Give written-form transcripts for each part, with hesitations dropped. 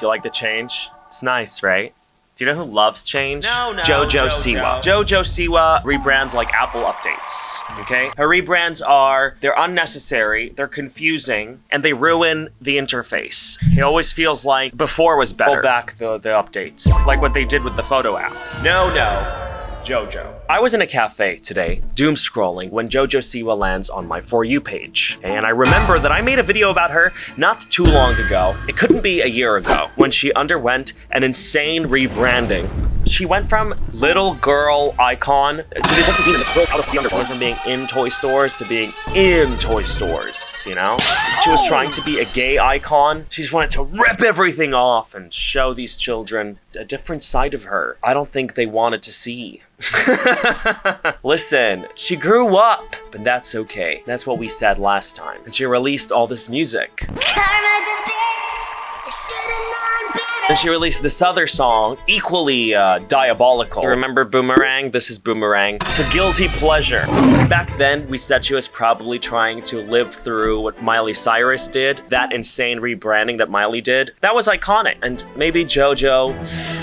Do you like the change? It's nice, right? Do you know who loves change? No, Jojo Siwa. Jojo Siwa rebrands like Apple updates, okay? Her rebrands they're unnecessary, they're confusing, and they ruin the interface. It always feels like before was better. Roll back the updates, like what they did with the photo app. No, Jojo. I was in a cafe today, doom scrolling, when Jojo Siwa lands on my For You page. And I remember that I made a video about her not too long ago. It couldn't be a year ago, when she underwent an insane rebranding. She went from little girl icon to this like demon that's rolled out of the underworld, from being in toy stores to being in toy stores, you know? She was trying to be a gay icon. She just wanted to rip everything off and show these children a different side of her I don't think they wanted to see. Listen, she grew up, but that's okay. That's what we said last time. And she released all this music. Karma's a bitch. You should've known better. And she released this other song, equally diabolical. Remember Boomerang? This is Boomerang. To Guilty Pleasure. Back then, we said she was probably trying to live through what Miley Cyrus did, that insane rebranding that Miley did. That was iconic. And maybe Jojo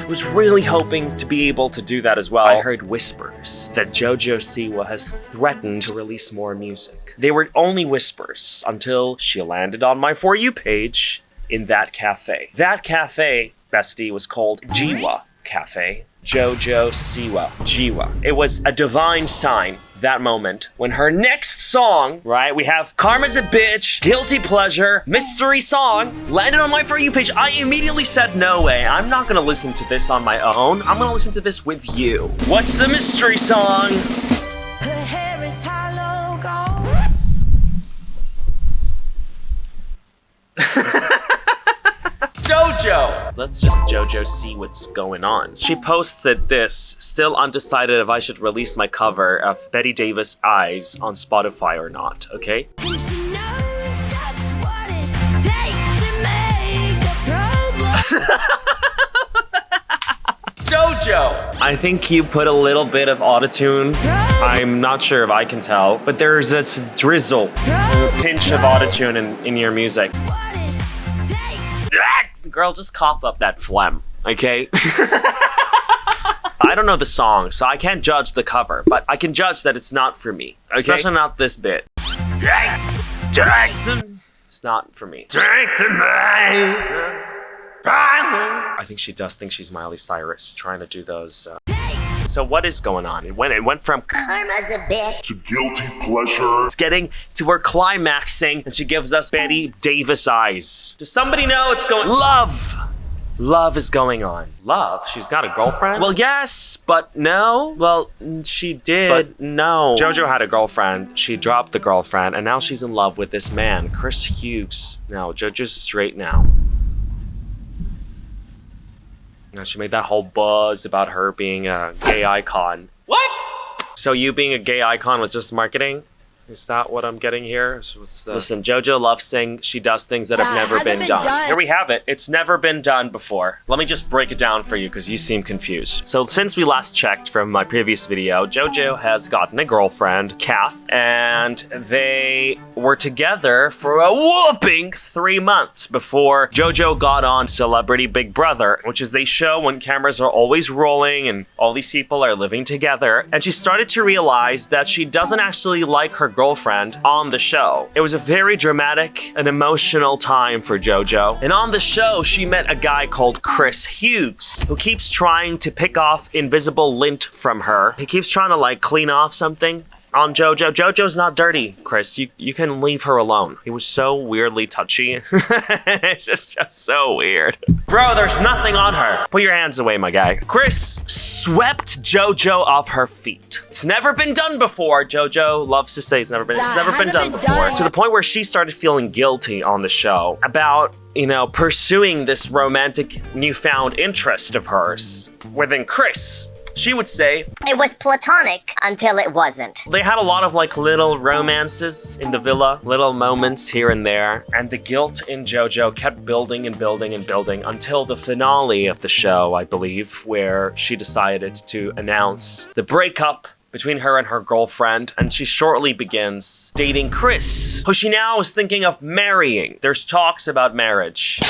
was really hoping to be able to do that as well. I heard whispers that Jojo Siwa has threatened to release more music. They were only whispers until she landed on my For You page in that cafe. That cafe, bestie, was called Jiwa Cafe. Jojo Siwa. Jiwa. It was a divine sign, that moment, when her next song, right, we have Karma's a Bitch, Guilty Pleasure, Mystery Song, landed on my For You page. I immediately said, no way, I'm not gonna listen to this on my own. I'm gonna listen to this with you. What's the mystery song? Her hair is hollow gold. Jojo! Let's just Jojo see what's going on. She posted this, still undecided if I should release my cover of Betty Davis' Eyes on Spotify or not, okay? And she knows just what it takes to make a problem. Jojo! I think you put a little bit of autotune. I'm not sure if I can tell, but there's a drizzle, a pinch of autotune in your music. What it takes. Girl, just cough up that phlegm, okay? I don't know the song, so I can't judge the cover, but I can judge that it's not for me. Okay? Especially not this bit. Jackson! It's not for me. I think she does think she's Miley Cyrus, trying to do those. So what is going on? It went from Karma's a bitch. To Guilty Pleasure. it's getting to her climaxing, and she gives us Betty Davis Eyes. Does somebody know what's going on? Love is going on. Love? She's got a girlfriend? Well, yes, but no. Well, she did, but no. Jojo had a girlfriend. She dropped the girlfriend, and now she's in love with this man, Chris Hughes. No, Jojo's straight now. Now, she made that whole buzz about her being a gay icon. What? So you being a gay icon was just marketing? Is that what I'm getting here? Listen, Jojo loves saying she does things that have never been done. Here we have it. It's never been done before. Let me just break it down for you because you seem confused. So since we last checked from my previous video, Jojo has gotten a girlfriend, Kath, and they were together for a whopping 3 months before Jojo got on Celebrity Big Brother, which is a show when cameras are always rolling and all these people are living together. And she started to realize that she doesn't actually like her girlfriend on the show. It was a very dramatic and emotional time for Jojo. And on the show, she met a guy called Chris Hughes, who keeps trying to pick off invisible lint from her. He keeps trying to like clean off something on Jojo. Jojo's not dirty, Chris. You can leave her alone. It was so weirdly touchy. It's just so weird. Bro, there's nothing on her. Put your hands away, my guy. Chris swept Jojo off her feet. It's never been done before. Jojo loves to say it's never been done before. To the point where she started feeling guilty on the show about, you know, pursuing this romantic newfound interest of hers within Chris. She would say it was platonic until it wasn't. They had a lot of like little romances in the villa, little moments here and there, and the guilt in Jojo kept building and building and building until the finale of the show, I believe, where she decided to announce the breakup between her and her girlfriend, and she shortly begins dating Chris, who she now is thinking of marrying. There's talks about marriage.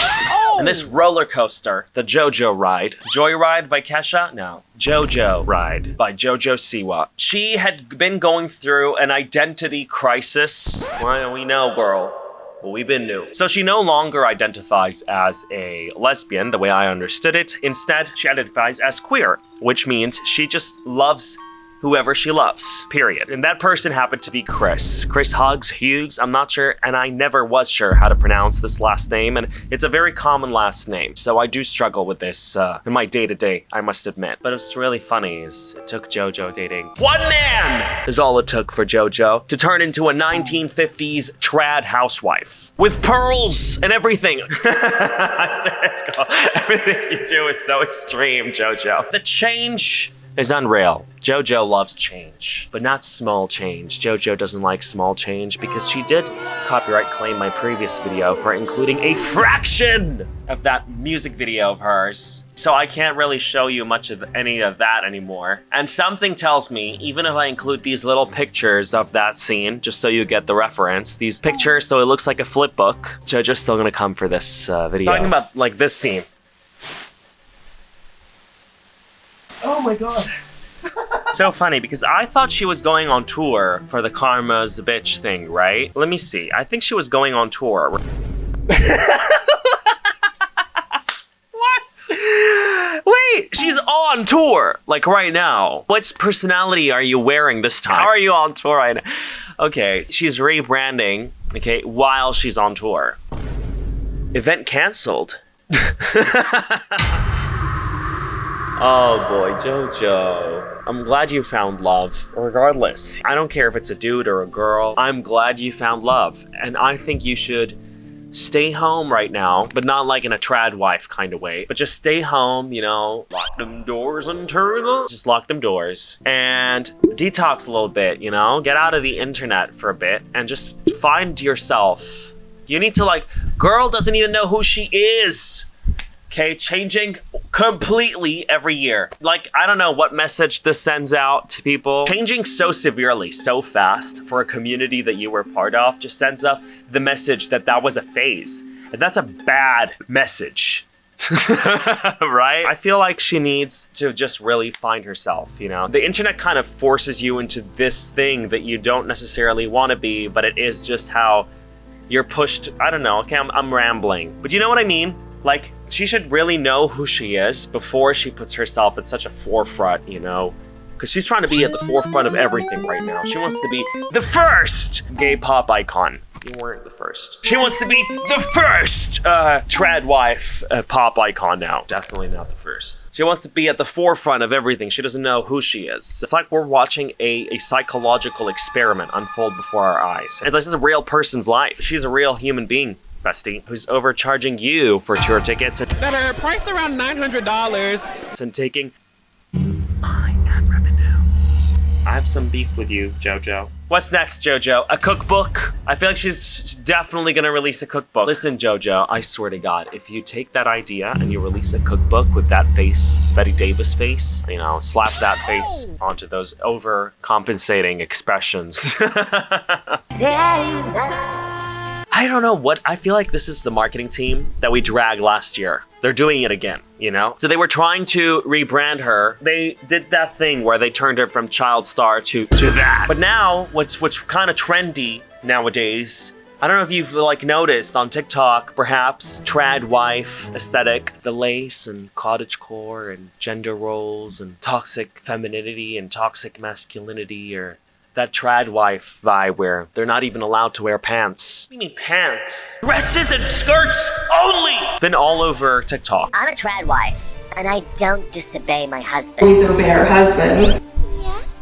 And this roller coaster, the Jojo ride. Joyride by Kesha? No. Jojo Ride by Jojo Siwa. She had been going through an identity crisis. Well, we know, girl. Well, we've been new. So she no longer identifies as a lesbian, the way I understood it. Instead, she identifies as queer, which means she just loves whoever she loves, period. And that person happened to be Chris. Chris Hughes, I'm not sure, and I never was sure how to pronounce this last name, and it's a very common last name, so I do struggle with this in my day-to-day, I must admit. But what's really funny is it took Jojo dating one man! Is all it took for Jojo to turn into a 1950s trad housewife. With pearls and everything. I said, let's go. Everything you do is so extreme, Jojo. The change is unreal. Jojo loves change, but not small change. Jojo doesn't like small change because she did copyright claim my previous video for including a fraction of that music video of hers. So I can't really show you much of any of that anymore. And something tells me, even if I include these little pictures of that scene, just so you get the reference, these pictures so it looks like a flip book, Jojo's still gonna come for this video. Talking about like this scene. Oh my god. So funny because I thought she was going on tour for the Karma's Bitch thing, right? Let me see. I think she was going on tour. What? Wait, she's on tour, like right now. What personality are you wearing this time? How are you on tour right now? Okay, she's rebranding, okay, while she's on tour. Event canceled. Oh boy, Jojo. I'm glad you found love. Regardless, I don't care if it's a dude or a girl. I'm glad you found love. And I think you should stay home right now, but not like in a trad wife kind of way. But just stay home, you know, lock them doors and turn them. Just lock them doors and detox a little bit, you know? Get out of the internet for a bit and just find yourself. You need to like, girl doesn't even know who she is. Okay, changing completely every year. Like, I don't know what message this sends out to people. Changing so severely, so fast for a community that you were part of just sends up the message that that was a phase. And that's a bad message. Right? I feel like she needs to just really find herself, you know? The internet kind of forces you into this thing that you don't necessarily want to be, but it is just how you're pushed. I don't know, okay, I'm rambling. But you know what I mean? Like, she should really know who she is before she puts herself at such a forefront, you know? Because she's trying to be at the forefront of everything right now. She wants to be the first gay pop icon. You weren't the first. She wants to be the first trad wife pop icon now. Definitely not the first. She wants to be at the forefront of everything. She doesn't know who she is. It's like we're watching a psychological experiment unfold before our eyes. And this is a real person's life. She's a real human being, bestie, who's overcharging you for tour tickets that are priced around $900 and taking my ad revenue. I have some beef with you, Jojo. What's next, Jojo? A cookbook? I feel like she's definitely gonna release a cookbook. Listen, Jojo, I swear to God, if you take that idea and you release a cookbook with that face, Betty Davis face, you know, slap that face onto those overcompensating expressions. I don't know what, I feel like this is the marketing team that we dragged last year. They're doing it again, you know? So they were trying to rebrand her. They did that thing where they turned her from child star to that. But now, what's kind of trendy nowadays, I don't know if you've like noticed on TikTok, perhaps, trad wife aesthetic, the lace and cottagecore and gender roles and toxic femininity and toxic masculinity, or that trad wife vibe where they're not even allowed to wear pants. What do you mean pants? Dresses and skirts only! Been all over TikTok. I'm a trad wife, and I don't disobey my husband. We obey our husbands. Yes?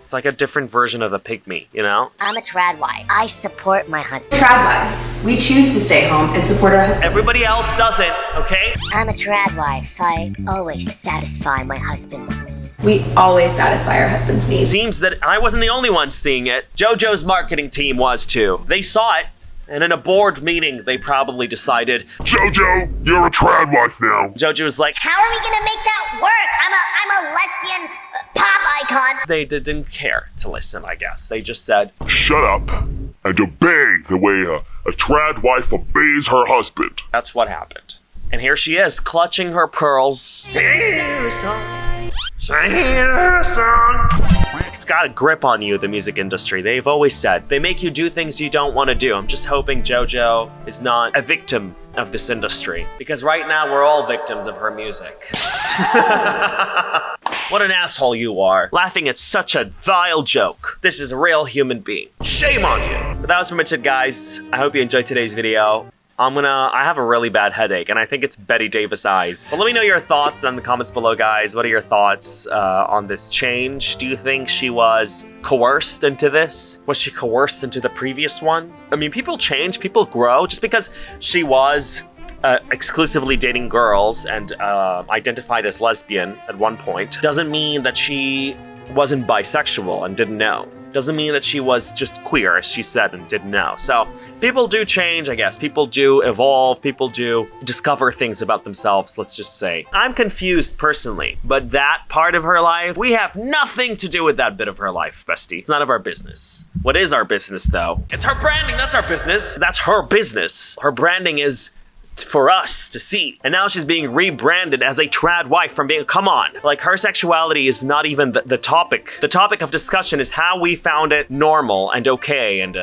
It's like a different version of a pygmy, you know? I'm a trad wife. I support my husband. Trad wives. We choose to stay home and support our husbands. Everybody else doesn't, okay? I'm a trad wife. I always satisfy my husband's needs. We always satisfy our husband's needs. Seems that I wasn't the only one seeing it. JoJo's marketing team was too. They saw it, and in a board meeting, they probably decided, Jojo, you're a trad wife now. JoJo was like, How are we gonna make that work? I'm a lesbian pop icon. They didn't care to listen, I guess. They just said, Shut up and obey the way a trad wife obeys her husband. that's what happened. And here she is, clutching her pearls. It's got a grip on you, the music industry. They've always said they make you do things you don't want to do. I'm just hoping JoJo is not a victim of this industry, because right now we're all victims of her music. What an asshole you are, laughing at such a vile joke. This is a real human being. Shame on you. But that was pretty much it, guys. I hope you enjoyed today's video. I have a really bad headache, and I think it's Betty Davis eyes. But let me know your thoughts in the comments below, guys. What are your thoughts on this change? Do you think she was coerced into this? Was she coerced into the previous one? I mean, people change, people grow. Just because she was exclusively dating girls and identified as lesbian at one point doesn't mean that she wasn't bisexual and didn't know. Doesn't mean that she was just queer, as she said, and didn't know. So people do change, I guess. People do evolve. People do discover things about themselves, let's just say. I'm confused personally, but that part of her life, we have nothing to do with that bit of her life, bestie. It's none of our business. What is our business, though? It's her branding. That's our business. That's her business. Her branding is for us to see. And now she's being rebranded as a trad wife from being, come on. Like, her sexuality is not even the topic. The topic of discussion is how we found it normal and okay and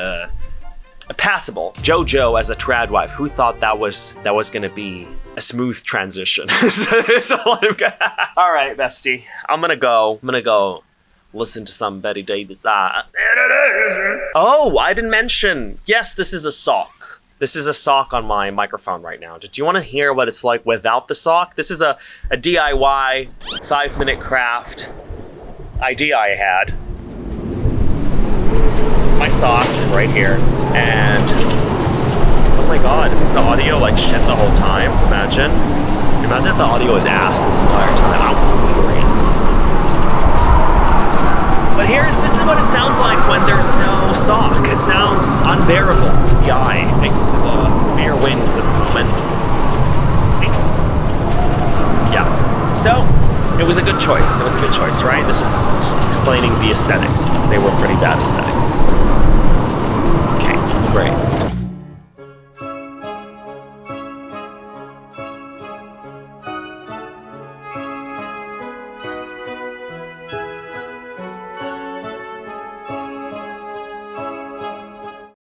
passable. JoJo as a trad wife, who thought that was gonna be a smooth transition? So all right, bestie. I'm gonna go listen to some Betty Davis. Oh, I didn't mention. Yes, this is a sock. This is a sock on my microphone right now. Do you want to hear what it's like without the sock? This is a DIY 5-minute craft idea I had. It's my sock right here. And oh my god, is the audio like shit the whole time? Imagine if the audio is ass this entire time. I'm furious. But this is what it sounds like when there's no sock. It sounds unbearable to the eye, thanks to the severe winds at the moment. See? Yeah. So, it was a good choice. It was a good choice, right? This is just explaining the aesthetics. They were pretty bad aesthetics. Okay, great.